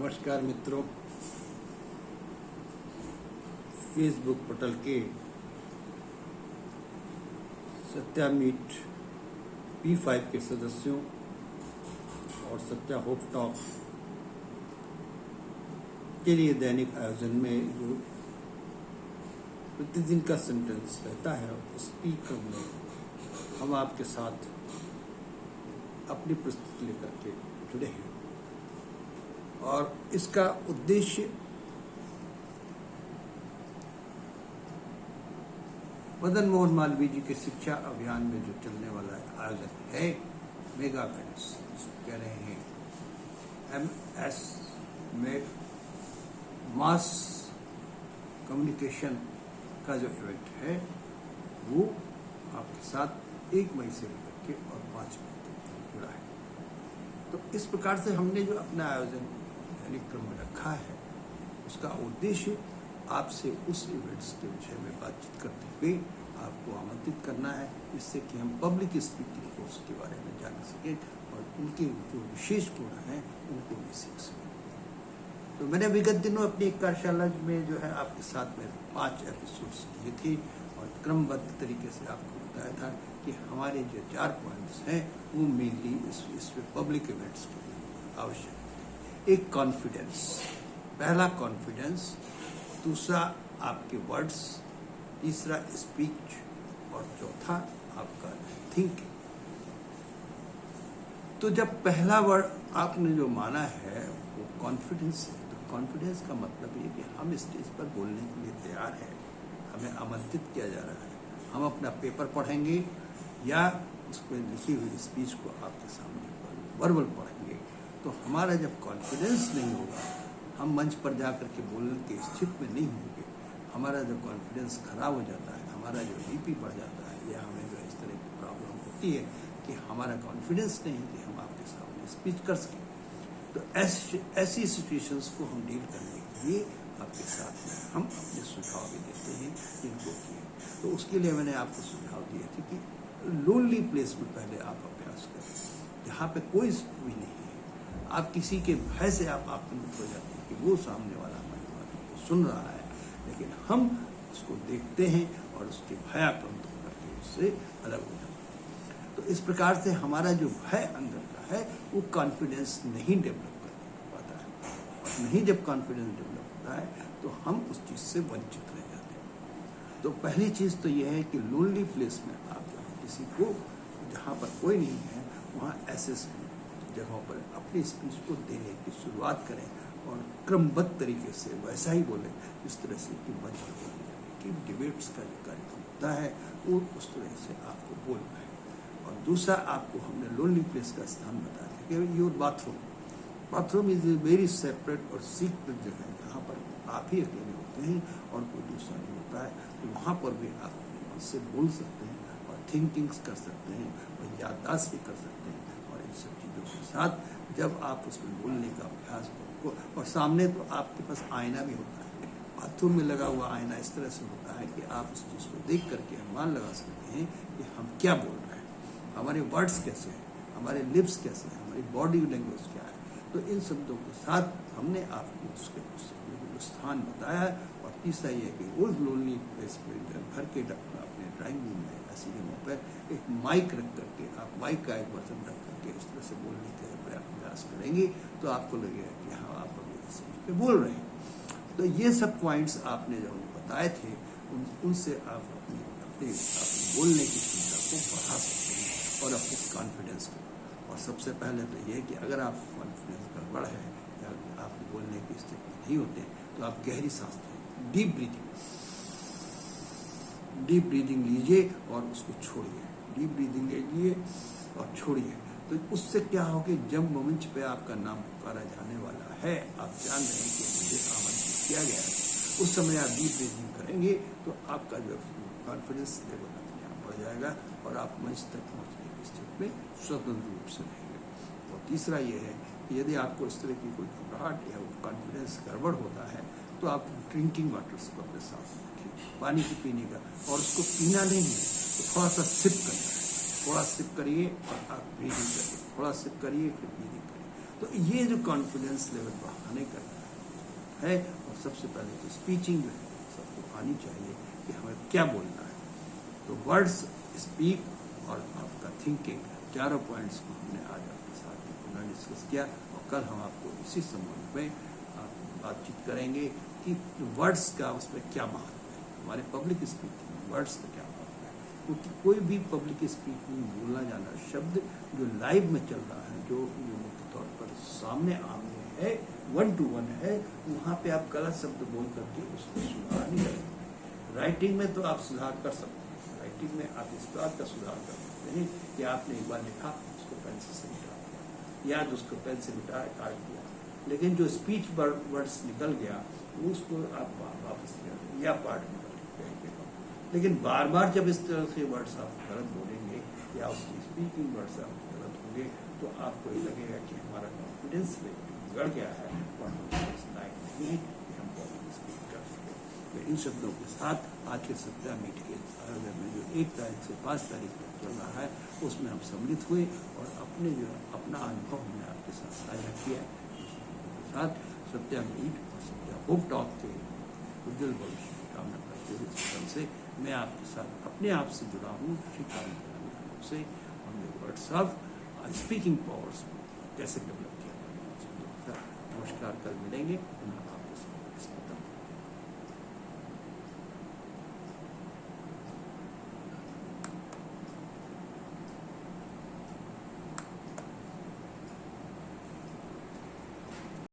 नमस्कार मित्रों, Facebook portal के सत्या मीट P5 के सदस्यों और सत्या होप टॉक के लिए दैनिक आयोजन में जो प्रतिदिन का सेंटेंस रहता है, उस क्रम में हम आपके साथ अपनी प्रस्तुति लेकर के जुड़े हैं और इसका उद्देश्य मदन मोहन मालवीय जी के शिक्षा अभियान में जो चलने वाला आयोजन है, मेगा इवेंट्स कह रहे हैं, MS में मास कम्युनिकेशन का जो इवेंट है वो आपके साथ 1 मई से लेकर के और 5 मई तक जुड़ा है। तो इस प्रकार से हमने जो अपना आयोजन क्रम में रखा है, उसका उद्देश्य आपसे उस इवेंट्स के विषय में बातचीत करते हुए आपको आमंत्रित करना है, जिससे कि हम पब्लिक स्पीकिंग कोर्स के बारे में जान सकें और उनके जो विशेष गुण हैं उनको भी सीख सकें। तो मैंने विगत दिनों अपनी एक कार्यशाला में जो है आपके साथ में 5 एपिसोड्स किए थे और क्रमबद्ध तरीके से आपको बताया था कि हमारे जो 4 पॉइंट्स हैं वो मेनली इसमें पब्लिक इवेंट्स के लिए आवश्यक है। एक कॉन्फिडेंस, पहला कॉन्फिडेंस, दूसरा आपके वर्ड्स, तीसरा स्पीच और चौथा आपका थिंकिंग। तो जब पहला वर्ड आपने जो माना है वो कॉन्फिडेंस है, तो कॉन्फिडेंस का मतलब ये कि हम स्टेज पर बोलने के लिए तैयार हैं, हमें आमंत्रित किया जा रहा है, हम अपना पेपर पढ़ेंगे या उसमें लिखी हुई स्पीच को आपके सामने वर्बल पढ़ेंगे। तो हमारा जब कॉन्फिडेंस नहीं होगा, हम मंच पर जाकर के बोलने की स्थिति में नहीं होंगे, हमारा जब कॉन्फिडेंस खराब हो जाता है, हमारा जो BP बढ़ जाता है या हमें जो इस तरह की प्रॉब्लम होती है कि हमारा कॉन्फिडेंस नहीं है कि हम आपके सामने स्पीच कर सकें, तो ऐसी सिचुएशंस को हम डील करने के लिए आपके साथ में हम अपने सुझाव भी देते हैं जिनको किए। तो उसके लिए मैंने आपको सुझाव दिए थे कि लोनली प्लेस में पहले आप अभ्यास करें, जहाँ पे कोई भी नहीं है, आप किसी के भय से आप आक्रांत हो जाते हैं कि वो सामने वाला हमारी बातों को सुन रहा है, लेकिन हम उसको देखते हैं और उसके भयाक्रांत होकर के उससे अलग हो जाते हैं। तो इस प्रकार से हमारा जो भय अंदर का है वो कॉन्फिडेंस नहीं डेवलप कर पाता है, और नहीं जब कॉन्फिडेंस डेवलप होता है तो हम उस चीज़ से वंचित रह जाते हैं। तो पहली चीज़ तो यह है कि लोनली प्लेस में आप किसी को, जहाँ पर कोई नहीं है, वहाँ ऐसे जगहों पर अपनी स्पीच को देने की शुरुआत करें और क्रमबद्ध तरीके से वैसा ही बोलें जिस तरह से कि मंच पर बोलने कि डिबेट्स का जो कार्यक्रम होता है वो उस तरह से आपको बोलना है। और दूसरा, आपको हमने लोनली प्लेस का स्थान बताया था कि your bathroom is a very separate और सीक्रेट जगह है, जहाँ पर आप ही अकेले होते हैं और कोई दूसरा नहीं होता है। तो वहाँ पर भी आप उससे बोल सकते हैं और थिंकिंग्स कर सकते हैं और याददाश्त भी कर सकते हैं। और इन सब चीज़ों के साथ जब आप उसमें बोलने का अभ्यास को, और सामने तो आपके पास आईना भी होता है, बाथरूम में लगा हुआ आईना इस तरह से होता है कि आप उस चीज़ को देख करके अनुमान लगा सकते हैं कि हम क्या बोल रहे हैं, हमारे वर्ड्स कैसे हैं, हमारे लिप्स कैसे हैं, हमारी बॉडी लैंग्वेज क्या है। तो इन शब्दों के साथ हमने आपको उसके स्थान बताया। और तीसरा ये कि उस लोनली प्लेस में घर के अपने ड्राइंग रूम में ऐसी जगहों पर एक माइक रख करके, आप माइक का एक बर्तन रख करके इस तरह से बोलने का प्रयास करेंगे तो आपको लगेगा कि हाँ आप अभी पे बोल रहे हैं। तो ये सब पॉइंट्स आपने जो बताए थे उनसे आप अपनी बोलने की क्षमता को बढ़ा सकते हैं और अपने कॉन्फिडेंस को। और सबसे पहले तो ये कि अगर आप कॉन्फिडेंस गड़बड़ है या आप बोलने की स्थिति में नहीं होते तो आप गहरी सांस लें, डीप ब्रीदिंग लीजिए और उसको छोड़िए, डीप ब्रीदिंग लीजिए और छोड़िए। तो उससे क्या हो कि जब मंच पे आपका नाम पुकारा जाने वाला है, आप जान रहे हैं कि मुझे आमंत्रित किया गया है, उस समय आप डीप ब्रीदिंग करेंगे तो आपका जो कॉन्फिडेंस लेवल अपने आप बढ़ जाएगा और आप मंच तक पहुँचने की स्थिति में स्वतंत्र रूप से रहेंगे। और तीसरा ये है कि यदि आपको इस तरह की कोई घबराहट या कॉन्फिडेंस गड़बड़ होता है तो आप ड्रिंकिंग वाटर्स को अपने साथ रखिए, पानी की पीने का, और उसको पीना नहीं है तो थोड़ा सा सिप करना है, थोड़ा सिप करिए और आप ब्रीदिंग करिए, थोड़ा सिप करिए फिर ब्रीदिंग करिए। तो ये जो कॉन्फिडेंस लेवल बढ़ाने का है, और सबसे पहले तो स्पीचिंग जो है सबको आनी चाहिए कि हमें क्या बोलना है। तो वर्ड्स, स्पीक और आपका थिंकिंग, चारों पॉइंट्स को हमने आज आपके साथ पुनः डिस्कस किया, और कल हम आपको इसी संबंध में बातचीत करेंगे कि वर्ड्स का उसमें क्या महत्व है, हमारे पब्लिक स्पीकिंग में वर्ड्स का क्या महत्व है। क्योंकि कोई भी पब्लिक स्पीकिंग बोलना जाना शब्द जो लाइव में चल रहा है, जो मुख्य तौर पर सामने आमने है, 1 to 1 है, वहाँ पे आप गलत शब्द बोल करके उसको सुधार नहीं कर सकते। राइटिंग में तो आप सुधार कर सकते हैं, राइटिंग में आप इस बात का सुधार कर सकते हैं कि आपने एक बार लिखा, उसको पेंसिल से मिटा दिया, या उसको पेन से मिटा काट दिया, लेकिन जो स्पीच वर्ड्स निकल गया उसको आप वापस या पार्ट में करेंगे। लेकिन बार बार जब इस तरह से वर्ड्स आप गलत बोलेंगे या उसकी स्पीकिंग वर्ड्स आप गलत होंगे, तो आपको ये लगेगा कि हमारा कॉन्फिडेंस बिगड़ गया है और हम इस लायक नहीं है कि हम पब्लिक स्पीक कर सकें। तो इन शब्दों के साथ आज के सप्ताह मीट के आयोजन में जो 1 तारीख से 5 तारीख तक चल रहा है, उसमें हम सम्मिलित हुए और अपना अनुभव हमने आपके साथ साझा किया है। साथ सत्या मीट और सत्या होप टॉक के उज्जवल भविष्य की कामना करते हुए इस तरह से मैं आपके साथ अपने आप से जुड़ा हूँ, से हमने वर्ड्स ऑफ स्पीकिंग पावर्स कैसे डेवलप किया। नमस्कार, कल मिलेंगे।